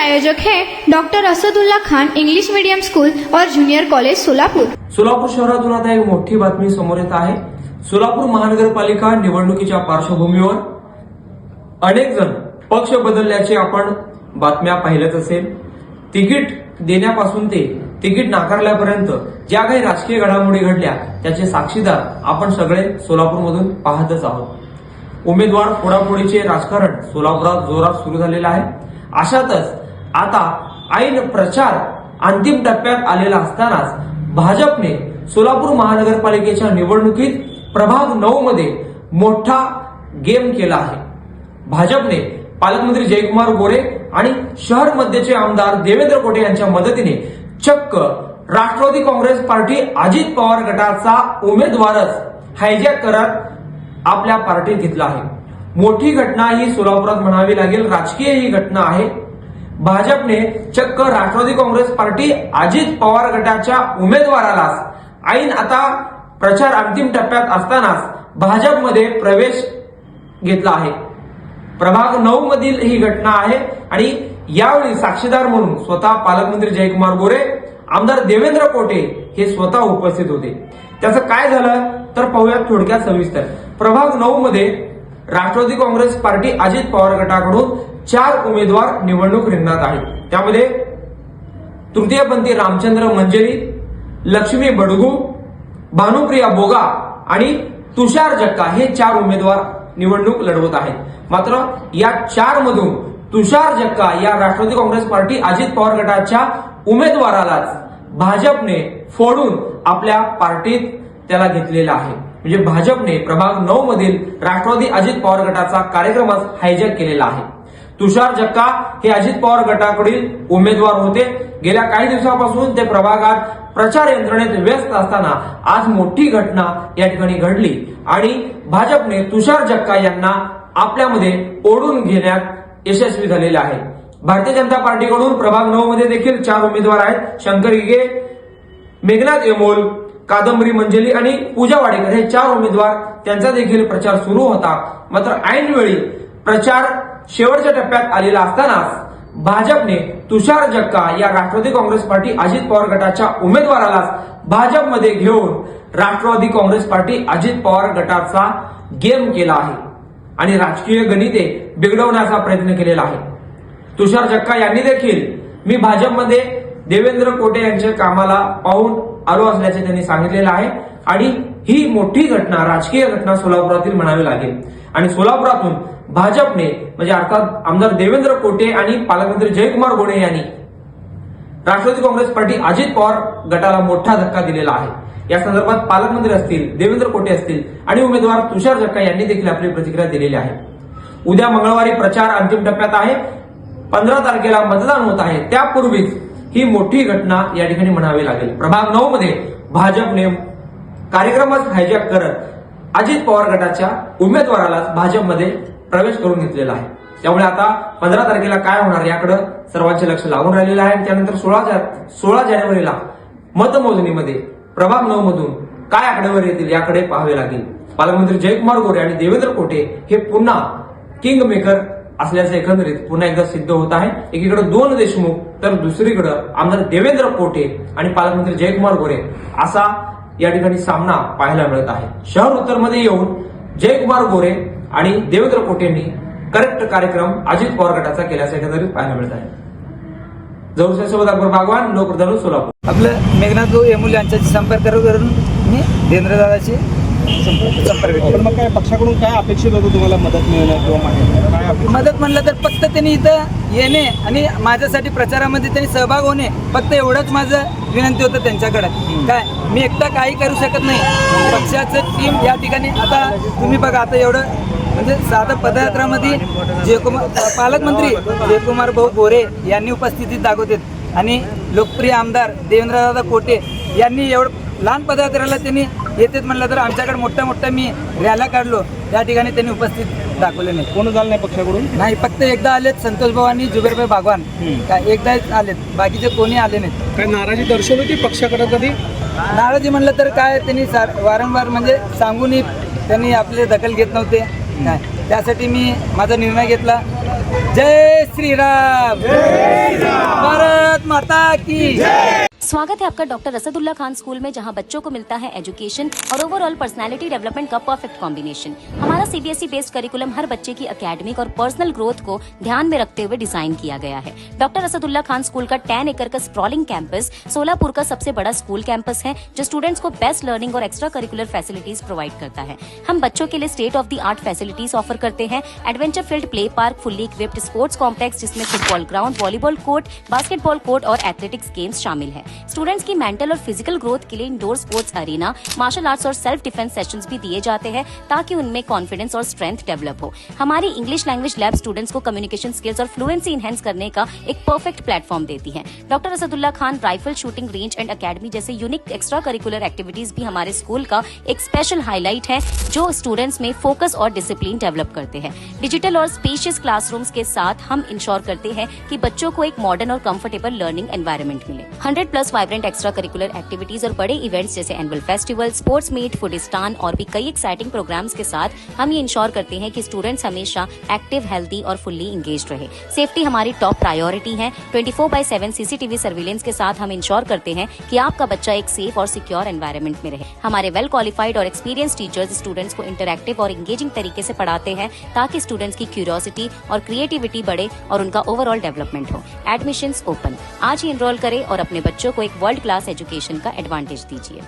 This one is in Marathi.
आयोजक है doctor Asadullah Khan English medium school और जूनियर कॉलेज सोलापूर। सोलापूर शहरातून आता एक मोठी बातमी समोर येत आहे। सोलापूर महानगरपालिका निवडणुकीच्या पार्श्वभूमीवर अनेक जण पक्ष बदलल्याचे आपण बातम्या पाहिल्याच असेल। तिकीट देण्यापासून ते तिकीट नाकारल्यापर्यंत ज्या काही राजकीय घडामोडी घडल्या त्याचे साक्षीदार आपण सगळे सोलापूरमधून पाहतच आहोत। उमेदवार फोडाफोडीचे राजकारण सोलापुरात जोरात सुरू झालेलं आहे। अशातच आता ऐन प्रचार अंतिम टप्प्यात आलेला असतानाच भाजपने सोलापूर महानगरपालिकेच्या निवडणुकीत प्रभाग 9 मध्ये मोठा गेम केला आहे। भाजपने पालकमंत्री जयकुमार गोरे आणि शहर मध्यचे आमदार देवेंद्र कोटे यांच्या मदतीने चक्क राष्ट्रवादी काँग्रेस पार्टी अजित पवार गटाचा उमेदवारच हायजॅक करत आपल्या पार्टीत घेतला आहे। मोठी घटना ही सोलापुरात म्हणावी लागेल, राजकीय ही घटना आहे। भाजपने चक्क राष्ट्रवादी काँग्रेस पार्टी अजित पवार गटाच्या उमेदवारालाच ऐन आता प्रचार अंतिम टप्प्यात असतानाच भाजपमध्ये प्रवेश घेतला आहे। प्रभाग 9 मधील ही घटना आहे आणि यावेळी साक्षीदार म्हणून स्वतः पालकमंत्री जयकुमार गोरे, आमदार देवेंद्र कोटे हे स्वतः उपस्थित होते। त्याचं काय झालं तर पाहूयात थोडक्यात सविस्तर। प्रभाग 9 मध्ये राष्ट्रवादी काँग्रेस पार्टी अजित पवार गटाकडून 4 उमेदवार निवडणूक रिंगणात आहेत। त्यामध्ये तृतीयपंथी रामचंद्र मंजेरी, लक्ष्मी बडगू, भानुप्रिया बोगा आणि तुषार जक्का हे 4 उमेदवार निवडणूक लढवत आहेत। मात्र या 4 मधून तुषार जक्का या राष्ट्रवादी काँग्रेस पार्टी अजित पवार गटाच्या उमेदवारालाच भाजपने फोडून आपल्या पार्टीत त्याला घेतलेला आहे। म्हणजे भाजपने प्रभाग 9 मधील राष्ट्रवादी अजित पवार गटाचा कार्यक्रमच हायजॅक केलेला आहे। तुषार जक्का हे अजित पवार गटाकडील उमेदवार होते। गेल्या काही दिवसापासून ते प्रभागात प्रचार यंत्रणेत व्यस्त असताना आज मोठी घटना या ठिकाणी घडली आणि भाजपने तुषार जक्का यांना आपल्यामध्ये ओढून घेण्यात यशस्वी झालेले आहे। भारतीय जनता पार्टीकडून प्रभाग 9 मध्ये देखील 4 उमेदवार आहेत। शंकर हिगे, मेघनाथ येमोल, कादंबरी मंजेली आणि पूजा वाडेकर हे 4 उमेदवार, त्यांचा देखील प्रचार सुरू होता। मात्र ऐनवेळी प्रचार शेवटच्या टप्प्यात आलेला असतानाच भाजपने तुषार जक्का या राष्ट्रवादी काँग्रेस पार्टी अजित पवार गटाच्या उमेदवारालाच भाजपमध्ये घेऊन राष्ट्रवादी काँग्रेस पार्टी अजित पवार गटाचा गेम केला आहे आणि राजकीय गणिते बिघडवण्याचा प्रयत्न केलेला आहे। तुषार जक्का यांनी देखील मी भाजपमध्ये देवेंद्र कोटे यांच्या कामाला पाहून आलो असल्याचे त्यांनी सांगितलेलं आहे आणि ही मोठी घटना, राजकीय घटना सोलापुरातील म्हणावी लागेल। आणि सोलापुरातून भाजपने म्हणजे अर्थात आमदार देवेंद्र कोटे आणि पालकमंत्री जयकुमार गोरे यांनी राष्ट्रवादी काँग्रेस पार्टी अजित पवार गटाला मोठा धक्का दिलेला आहे। या संदर्भात पालकमंत्री असतील, देवेंद्र कोटे असतील आणि उमेदवार तुषार जक्का यांनी देखील आपली प्रतिक्रिया दिलेली आहे। उद्या मंगळवारी प्रचार अंतिम टप्प्यात आहे। 15 तारखेला मतदान होत आहे। त्यापूर्वीच ही मोठी घटना या ठिकाणी म्हणावी लागेल। प्रभाग 9 मध्ये भाजपने कार्यक्रमच हायजॅक करत अजित पवार गटाच्या उमेदवारालाच भाजपमध्ये प्रवेश करून घेतलेला आहे। त्यामुळे आता 15 तारखेला काय होणार याकडे सर्वांचे लक्ष लागून राहिलेलं आहे। त्यानंतर 16 जानेवारीला मतमोजणीमध्ये प्रभाग 9 मधून काय आकडेवारी येतील याकडे पाहावे लागेल। पालकमंत्री जयकुमार गोरे आणि देवेंद्र कोटे हे पुन्हा किंग मेकर असल्याचे एकंदरीत पुन्हा एकदा सिद्ध होत आहे। एकीकडे 2 देशमुख तर दुसरीकडे आमदार देवेंद्र कोटे आणि पालकमंत्री जयकुमार गोरे असा या ठिकाणी सामना पाहायला मिळत आहे। शहर उत्तरमध्ये येऊन जयकुमार गोरे आणि देवेंद्र कोटेंनी करेक्ट कार्यक्रम अजित पवार गटाचा केल्याचे एकंदरीत पाहायला मिळत आहे। जवळसोबत अकबर बागवान, लोकप्रधान, सोलापूर। आपलं मेघनाथ येमोल यांच्याशी संपर्क करून मी देवेंद्रदादाशी संपर्क केला। मग काय पक्षाकडून काय अपेक्षित होतं तुम्हाला मदत मिळणं किंवा मदत म्हणलं तर फक्त त्यांनी इथं येणे आणि माझ्यासाठी प्रचारामध्ये त्यांनी सहभाग होणे, फक्त एवढंच माझं विनंती होतं त्यांच्याकडे। काय मी एकटा काही करू शकत नाही। पक्षाचं टीम या ठिकाणी आता तुम्ही बघा, आता एवढं म्हणजे साधं पदयात्रामध्ये पालकमंत्री जयकुमार भाऊ गोरे यांनी उपस्थिती दाखवतात आणि लोकप्रिय आमदार देवेंद्रदादा कोटे यांनी एवढं लहान पदयात्रेला त्यांनी येतेच म्हणलं तर आमच्याकडे मोठ्या मी रॅल्या काढलो, त्या ठिकाणी त्यांनी उपस्थित दाखवले नाही। कोण झालं नाही पक्षाकडून? नाही, फक्त एकदा आलेत संतोष भाऊ आणि जुबेरभाई बागवान, काय एकदाच आलेत, बाकीचे कोणी आले नाहीत। काय नाराजी दर्शवली होती पक्षाकडे कधी? नाराजी म्हणलं तर काय त्यांनी वारंवार म्हणजे सांगूनही त्यांनी आपले दखल घेत नव्हते। काय त्यासाठी मी माझा निर्णय घेतला. जय श्रीराम, भारत माता की. स्वागत है आपका डॉक्टर असदुल्ला खान स्कूल में, जहां बच्चों को मिलता है एजुकेशन और ओवरऑल पर्सनालिटी डेवलपमेंट का परफेक्ट कॉम्बिनेशन. हमारा सीबीएसई बेस्ड करिकुलम हर बच्चे की एकेडमिक और पर्सनल ग्रोथ को ध्यान में रखते हुए डिजाइन किया गया है. डॉक्टर असदुल्ला खान स्कूल का 10 एकड़ का स्प्रॉलिंग कैंपस सोलापुर का सबसे बड़ा स्कूल कैंपस है, जो स्टूडेंट्स को बेस्ट लर्निंग और एक्स्ट्रा करिकुलर फैसिलिटीज प्रोवाइड करता है. हम बच्चों के लिए state of the art facilities offer करते हैं. Adventure field play park, fully equipped sports complex जिसमें football ground, volleyball court, basketball court और एथलेटिक्स गेम्स शामिल है. स्टूडेंट्स की मेंटल और फिजिकल ग्रोथ के लिए indoor sports arena, martial arts और सेल्फ डिफेंस सेशंस भी दिए जाते हैं, ताकि उनमें कॉन्फिडेंस और स्ट्रेंथ डेवलप हो. हमारी इंग्लिश लैंग्वेज लैब स्टूडेंट्स को कम्युनिकेशन स्किल्स और फ्लुएंसी इनहेंस करने का एक परफेक्ट प्लेटफॉर्म देती है. Doctor Asadullah Khan rifle shooting range end academy जैसे यूनिक एक्स्ट्रा करिकुलर एक्टिविटीज भी हमारे स्कूल का एक स्पेशल हाईलाइट है, जो स्टूडेंट्स में फोकस और डिसिप्लिन डेवलप करते हैं. डिजिटल और स्पेशियस क्लासरूम्स के साथ हम इंश्योर करते हैं कि बच्चों को एक मॉडर्न और कंफर्टेबल लर्निंग एनवायरनमेंट मिले. 100+ वाइब्रेंट एक्स्ट्रा करिकुलर एक्टिविटीज और बड़े इवेंट्स जैसे एनुअल फेस्टिवल, स्पोर्ट्स मीट, फूडिस्तान और भी कई एक्साइटिंग प्रोग्राम्स के साथ हम ये इंश्योर करते हैं कि स्टूडेंट्स हमेशा एक्टिव, हेल्दी और फुल्ली इंगेज्ड रहे. सेफ्टी हमारी टॉप प्रायोरिटी है. 24/7 सीसीटीवी सर्विलेंस के साथ हम इंश्योर करते हैं कि आपका बच्चा एक सेफ और सिक्योर एनवायरनमेंट में रहे. हमारे वेल क्वालिफाइड और एक्सपीरियंस टीचर्स स्टूडेंट्स को इंटरैक्टिव और इंगेजिंग तरीके से पढ़ाते हैं, ताकि स्टूडेंट्स की क्यूरियोसिटी और क्रिएटिविटी बढ़े और उनका ओवरऑल डेवलपमेंट हो. Admissions open. आज ही एनरोल करें और अपने बच्चों को एक वर्ल्ड क्लास एजुकेशन का एडवांटेज दीजिए.